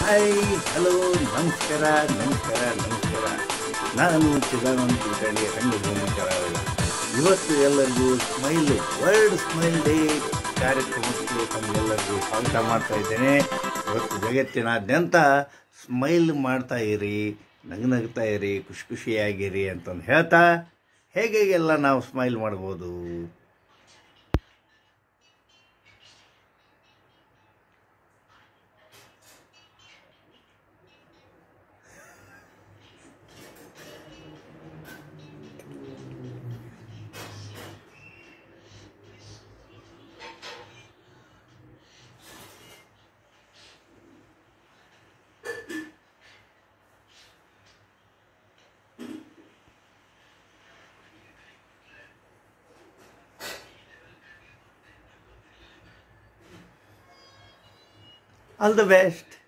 Hi hello ನಮಸ್ಕಾರ ನಮಸ್ಕಾರ ನಮಸ್ಕಾರ. ನಾನು ಚಿದಾನಂದ ಕುಲಕರ್ಣಿ ರಂಗಭೂಮಿ ಕಲಾವಿದ. ಇವತ್ತು ಎಲ್ಲರಿಗೂ ವರ್ಲ್ಡ್ ಸ್ಮೈಲ್ ಡೇ ಕಾರ್ಯಕ್ರಮಕ್ಕೆ ತಮಗೆಲ್ಲರಿಗೂ ಸ್ವಾಗತ ಮಾಡ್ತಾ ಇದ್ದೇನೆ. ಇವತ್ತು ಜಗತ್ತಿನಾದ್ಯಂತ ಸ್ಮೈಲ್ ಮಾಡ್ತಾ ಇರಿ, ನಗ್ನಗ್ತಾ ಇರಿ, ಖುಷಿಯಾಗಿರಿ ಅಂತಂದು ಹೇಳ್ತಾ, ಹೇಗೆಲ್ಲ ನಾವು ಸ್ಮೈಲ್ ಮಾಡ್ಬೋದು? All the best.